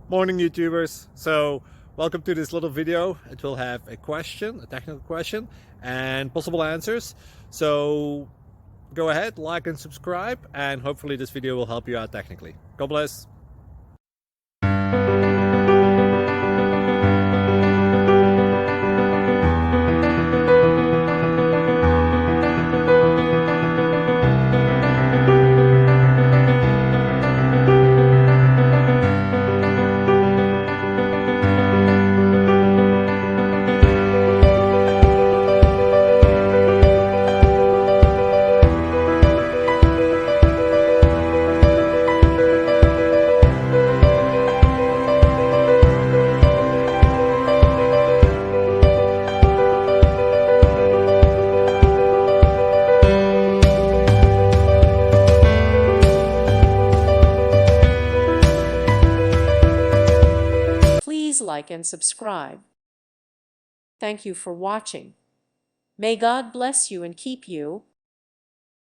Morning YouTubers. So welcome to this little video. It will have a question, a technical question, and possible answers. So go ahead, like and subscribe, and hopefully this video will help you out technically. God bless. Please like and subscribe. Thank you for watching. May God bless you and keep you.